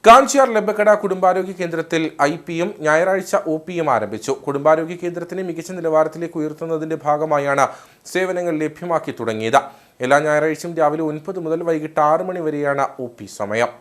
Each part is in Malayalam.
കാഞ്ചിയാർ ലബക്കട കുടുംബാരോഗ്യ കേന്ദ്രത്തിൽ ഐപിയും ഞായറാഴ്ച ഒപിയും ആരംഭിച്ചു. കുടുംബാരോഗ്യ കേന്ദ്രത്തിനെ മികച്ച നിലവാരത്തിലേക്ക് ഉയർത്തുന്നതിന്റെ ഭാഗമായാണ് സേവനങ്ങൾ ലഭ്യമാക്കി തുടങ്ങിയത്. എല്ലാ ഞായറാഴ്ചയും രാവിലെ 9 മുതൽ വൈകിട്ട് 6 മണി വരെയാണ് ഒപി സമയം.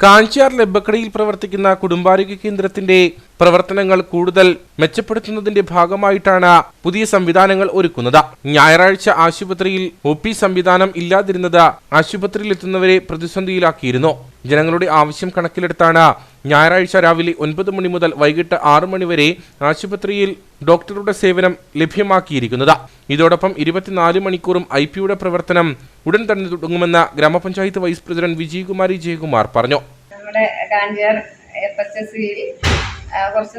കാഞ്ചിയാർ ലബക്കടയിൽ പ്രവർത്തിക്കുന്ന കുടുംബാരോഗ്യ കേന്ദ്രത്തിന്റെ പ്രവർത്തനങ്ങൾ കൂടുതൽ മെച്ചപ്പെടുത്തുന്നതിന്റെ ഭാഗമായിട്ടാണ് പുതിയ സംവിധാനങ്ങൾ ഒരുക്കുന്നത്. ഞായറാഴ്ച ആശുപത്രിയിൽ ഒപി സംവിധാനം ഇല്ലാതിരുന്നത് ആശുപത്രിയിൽ എത്തുന്നവരെ പ്രതിസന്ധിയിലാക്കിയിരുന്നു. ജനങ്ങളുടെ ആവശ്യം കണക്കിലെടുത്താണ് ഞായറാഴ്ച രാവിലെ 9 മണി മുതൽ വൈകിട്ട് 6 മണി വരെ ആശുപത്രിയിൽ ഡോക്ടറുടെ സേവനം ലഭ്യമാക്കിയിരിക്കുന്നത്. ഇതോടൊപ്പം 24 മണിക്കൂറും ഐപിയുടെ പ്രവർത്തനം ഉടൻ തന്നെ തുടങ്ങുമെന്ന് ഗ്രാമപഞ്ചായത്ത് വൈസ് പ്രസിഡന്റ് വിജയകുമാരി ജയകുമാർ പറഞ്ഞു. നമ്മുടെ കാഞ്ചിയാർ FHSയിൽ കുറച്ച്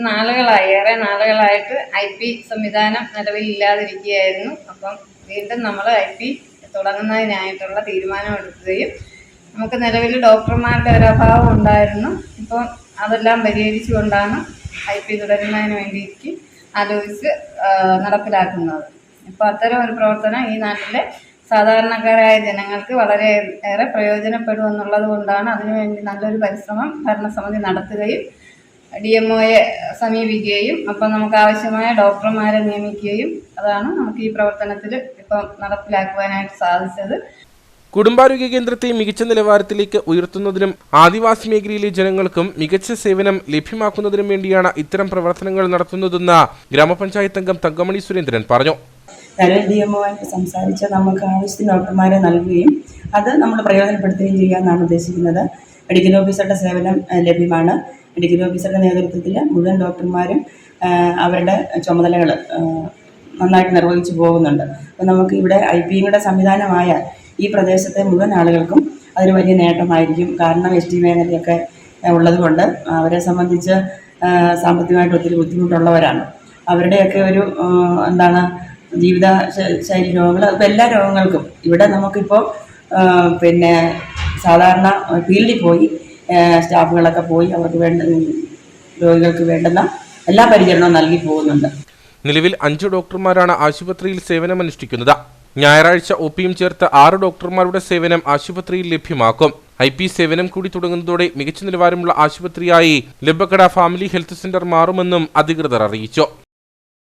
ഏറെ നാളുകളായിട്ട് IP സംവിധാനം നിലവിലില്ലാതിരിക്കുകയായിരുന്നു. അപ്പം വീണ്ടും നമ്മൾ IP തുടങ്ങുന്നതിനായിട്ടുള്ള തീരുമാനമെടുക്കുകയും നമുക്ക് നിലവിൽ ഡോക്ടർമാരുടെ ഒരു അഭാവം ഉണ്ടായിരുന്നു. ഇപ്പോൾ അതെല്ലാം പരിഹരിച്ചുകൊണ്ടാണ് IP തുടരുന്നതിന് വേണ്ടിയിട്ട് ആലോചിച്ച് നടപ്പിലാക്കുന്നത്. ഇപ്പോൾ അത്തരം ഒരു പ്രവർത്തനം ഈ നാട്ടിലെ സാധാരണക്കാരായ ജനങ്ങൾക്ക് വളരെയേറെ പ്രയോജനപ്പെടുമെന്നുള്ളത് കൊണ്ടാണ് അതിനുവേണ്ടി നല്ലൊരു പരിശ്രമം ഭരണസമിതി നടത്തുകയും DMOയെ സമീപിക്കുകയും അപ്പം നമുക്ക് ആവശ്യമായ ഡോക്ടർമാരെ നിയമിക്കുകയും അതാണ് നമുക്ക് ഈ പ്രവർത്തനത്തിൽ ഇപ്പം നടപ്പിലാക്കുവാനായിട്ട് സാധിച്ചത്. കുടുംബാരോഗ്യ കേന്ദ്രത്തെ മികച്ച നിലവാരത്തിലേക്ക് ഉയർത്തുന്നതിനും ആദിവാസി മേഖലയിലെ ജനങ്ങൾക്കും മികച്ച സേവനം ലഭ്യമാക്കുന്നതിനും വേണ്ടിയാണ് ഇത്തരം പ്രവർത്തനങ്ങൾ നടത്തുന്നതെന്ന് ഗ്രാമപഞ്ചായത്ത് അംഗം തങ്കമണി സുരേന്ദ്രൻ പറഞ്ഞു. DMOയായിട്ട് സംസാരിച്ച് നമുക്ക് ആവശ്യത്തിന് ഡോക്ടർമാരെ നൽകുകയും അത് നമ്മൾ പ്രയോജനപ്പെടുത്തുകയും ചെയ്യാമെന്നാണ് ഉദ്ദേശിക്കുന്നത്. മെഡിക്കൽ ഓഫീസറുടെ സേവനം ലഭ്യമാണ്. മെഡിക്കൽ ഓഫീസറുടെ നേതൃത്വത്തിൽ മുഴുവൻ ഡോക്ടർമാരും അവരുടെ ചുമതലകൾ നന്നായിട്ട് നിർവഹിച്ചു പോകുന്നുണ്ട്. അപ്പോൾ നമുക്ക് ഇവിടെ IPയുടെ സംവിധാനമായാൽ ഈ പ്രദേശത്തെ മുഴുവൻ ആളുകൾക്കും അതൊരു വലിയ നേട്ടമായിരിക്കും. കാരണം ST മേഖലയൊക്കെ ഉള്ളതുകൊണ്ട് അവരെ സംബന്ധിച്ച് സാമ്പത്തികമായിട്ട് ഒത്തിരി ബുദ്ധിമുട്ടുള്ളവരാണ്. അവരുടെയൊക്കെ ഒരു ജീവിത ശൈലി രോഗങ്ങൾ, അതിപ്പോൾ എല്ലാ രോഗങ്ങൾക്കും ഇവിടെ നമുക്കിപ്പോൾ സാധാരണ ഫീൽഡിൽ പോയി സ്റ്റാഫുകളൊക്കെ പോയി അവർക്ക് രോഗികൾക്ക് വേണ്ടുന്ന എല്ലാ പരിചരണവും നൽകി പോകുന്നുണ്ട്. നിലവിൽ 5 ഡോക്ടർമാരാണ് ആശുപത്രിയിൽ സേവനമനുഷ്ഠിക്കുന്നത്. ഞായറാഴ്ച ഒപിയും ചേർത്ത് 6 ഡോക്ടർമാരുടെ സേവനം ആശുപത്രിയിൽ ലഭ്യമാക്കും. IP സേവനം കൂടി തുടങ്ങുന്നതോടെ മികച്ച നിലവാരമുള്ള ആശുപത്രിയായി ലബക്കട ഫാമിലി ഹെൽത്ത് സെന്റർ മാറുമെന്നും അധികൃതർ അറിയിച്ചു.